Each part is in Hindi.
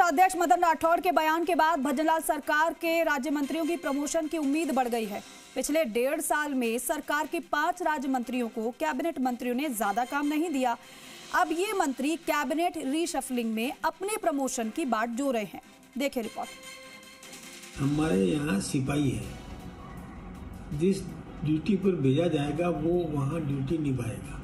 अध्यक्ष मदन राठौड़ के बयान के बाद भजनलाल सरकार के राज्य मंत्रियों की प्रमोशन की उम्मीद बढ़ गई है। पिछले 1.5 साल में सरकार के 5 राज्य मंत्रियों को कैबिनेट मंत्रियों ने ज्यादा काम नहीं दिया। अब ये मंत्री कैबिनेट रीशफलिंग में अपने प्रमोशन की बाट जो रहे हैं। देखिए रिपोर्ट। हमारे यहाँ सिपाही है, जिस ड्यूटी पर भेजा जाएगा वो वहाँ ड्यूटी निभाएगा।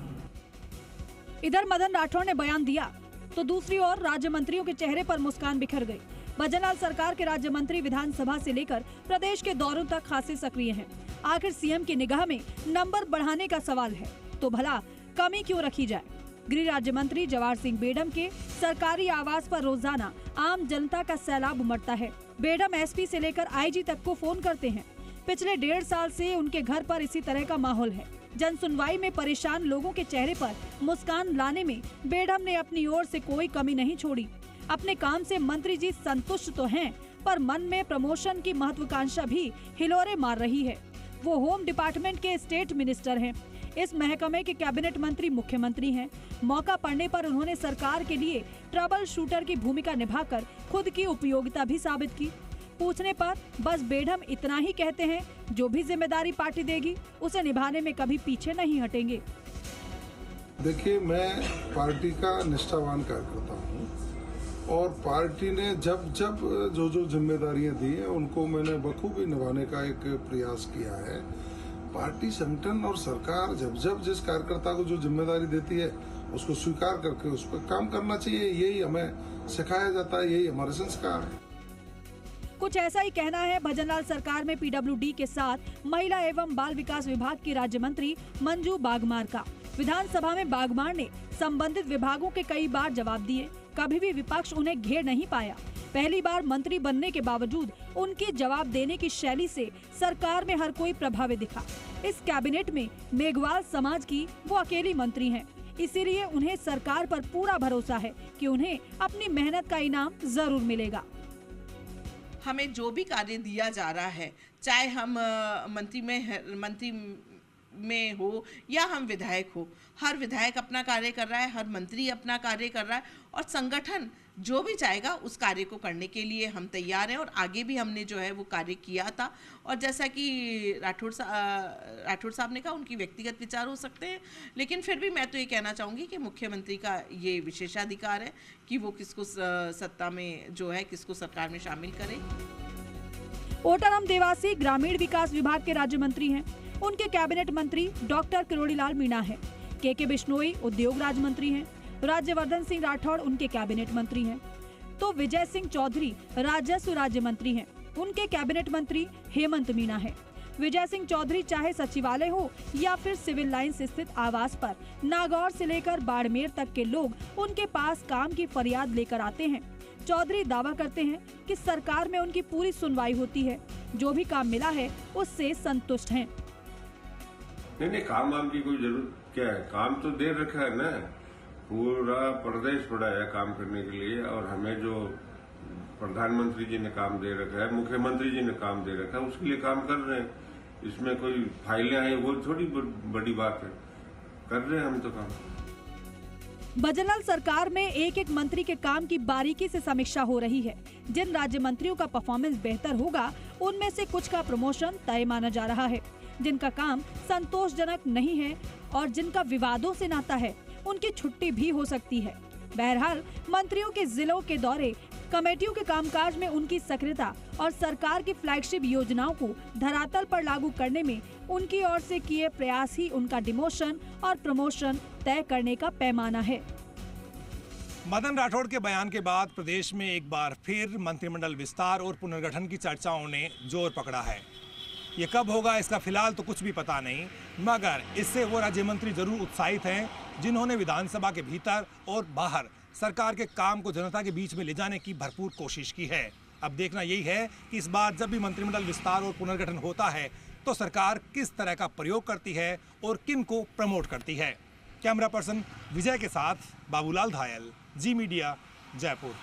इधर मदन राठौड़ ने बयान दिया तो दूसरी ओर राज्य मंत्रियों के चेहरे पर मुस्कान बिखर गई। भजनलाल सरकार के राज्य मंत्री विधानसभा से लेकर प्रदेश के दौरों तक खासे सक्रिय हैं। आखिर सीएम की निगाह में नंबर बढ़ाने का सवाल है तो भला कमी क्यों रखी जाए। गृह राज्य मंत्री जवाहर सिंह बेढ़म के सरकारी आवास पर रोजाना आम जनता का सैलाब उमड़ता है। बेढ़म एसपी से लेकर आईजी तक को फोन करते हैं। पिछले 1.5 साल से उनके घर पर इसी तरह का माहौल है। जन सुनवाई में परेशान लोगों के चेहरे पर मुस्कान लाने में बेढ़म ने अपनी ओर से कोई कमी नहीं छोड़ी। अपने काम से मंत्री जी संतुष्ट तो हैं, पर मन में प्रमोशन की महत्वाकांक्षा भी हिलोरे मार रही है। वो होम डिपार्टमेंट के स्टेट मिनिस्टर हैं। इस महकमे के कैबिनेट मंत्री मुख्यमंत्री हैं। मौका पड़ने पर उन्होंने सरकार के लिए ट्रबल शूटर की भूमिका निभाकर खुद की उपयोगिता भी साबित की। पूछने पर बस बेढ़म इतना ही कहते हैं, जो भी जिम्मेदारी पार्टी देगी उसे निभाने में कभी पीछे नहीं हटेंगे। देखिए, मैं पार्टी का निष्ठावान कार्यकर्ता हूँ और पार्टी ने जब जो जिम्मेदारियां दी हैं उनको मैंने बखूबी निभाने का एक प्रयास किया है। पार्टी संगठन और सरकार जब जिस कार्यकर्ता को जो जिम्मेदारी देती है उसको स्वीकार करके उस पर काम करना चाहिए। यही हमें सिखाया जाता है, यही हमारे संस्कार है। कुछ ऐसा ही कहना है भजनलाल सरकार में पीडब्ल्यूडी के साथ महिला एवं बाल विकास विभाग की राज्य मंत्री मंजू बागमार का। विधानसभा में बागमार ने संबंधित विभागों के कई बार जवाब दिए, कभी भी विपक्ष उन्हें घेर नहीं पाया। पहली बार मंत्री बनने के बावजूद उनके जवाब देने की शैली से सरकार में हर कोई प्रभावित दिखा। इस कैबिनेट में मेघवाल समाज की वो अकेली मंत्री हैं, इसीलिए उन्हें सरकार पर पूरा भरोसा है कि उन्हें अपनी मेहनत का इनाम जरूर मिलेगा। हमें जो भी कार्य दिया जा रहा है, चाहे हम मंत्री में हो या हम विधायक हो, हर विधायक अपना कार्य कर रहा है, हर मंत्री अपना कार्य कर रहा है और संगठन जो भी चाहेगा उस कार्य को करने के लिए हम तैयार हैं। और आगे भी हमने जो है वो कार्य किया था। और जैसा कि राठौड़ साहब ने कहा, उनकी व्यक्तिगत विचार हो सकते हैं, लेकिन फिर भी मैं तो ये कहना चाहूँगी कि मुख्यमंत्री का ये विशेषाधिकार है कि वो किसको सत्ता में जो है किसको सरकार में शामिल करे। ओटाराम देवासी ग्रामीण विकास विभाग के राज्य मंत्री हैं। उनके कैबिनेट मंत्री डॉक्टर किरोड़ीलाल मीणा है। के बिश्नोई उद्योग राज्य मंत्री हैं। राज्यवर्धन सिंह राठौड़ उनके कैबिनेट मंत्री हैं। तो विजय सिंह चौधरी राजस्व राज्य मंत्री हैं। उनके कैबिनेट मंत्री हेमंत मीणा है। विजय सिंह चौधरी चाहे सचिवालय हो या फिर सिविल लाइंस स्थित आवास पर, नागौर से लेकर बाड़मेर तक के लोग उनके पास काम की फरियाद लेकर आते हैं। चौधरी दावा करते हैं कि सरकार में उनकी पूरी सुनवाई होती है, जो भी काम मिला है उससे संतुष्ट हैं। नहीं, काम वाम की कोई जरूरत क्या है, काम तो दे रखा है ना, पूरा प्रदेश पड़ा है काम करने के लिए। और हमें जो प्रधानमंत्री जी ने काम दे रखा है, मुख्यमंत्री जी ने काम दे रखा है, उसके लिए काम कर रहे हैं। इसमें कोई फाइलें आई वो थोड़ी बड़ी बात है, कर रहे हैं हम तो काम। भजनलाल सरकार में एक एक मंत्री के काम की बारीकी से समीक्षा हो रही है। जिन राज्य मंत्रियों का परफॉर्मेंस बेहतर होगा उनमें से कुछ का प्रमोशन तय माना जा रहा है। जिनका काम संतोषजनक नहीं है और जिनका विवादों से नाता है, उनकी छुट्टी भी हो सकती है। बहरहाल मंत्रियों के जिलों के दौरे, कमेटियों के कामकाज में उनकी सक्रियता और सरकार की फ्लैगशिप योजनाओं को धरातल पर लागू करने में उनकी ओर से किए प्रयास ही उनका डिमोशन और प्रमोशन तय करने का पैमाना है। मदन राठौड़ के बयान के बाद प्रदेश में एक बार फिर मंत्रिमंडल विस्तार और पुनर्गठन की चर्चाओं ने जोर पकड़ा है। ये कब होगा इसका फिलहाल तो कुछ भी पता नहीं, मगर इससे वो राज्य मंत्री जरूर उत्साहित हैं जिन्होंने विधानसभा के भीतर और बाहर सरकार के काम को जनता के बीच में ले जाने की भरपूर कोशिश की है। अब देखना यही है कि इस बार जब भी मंत्रिमंडल विस्तार और पुनर्गठन होता है तो सरकार किस तरह का प्रयोग करती है और किन को प्रमोट करती है। कैमरा पर्सन विजय के साथ बाबूलाल धायल, जी मीडिया, जयपुर।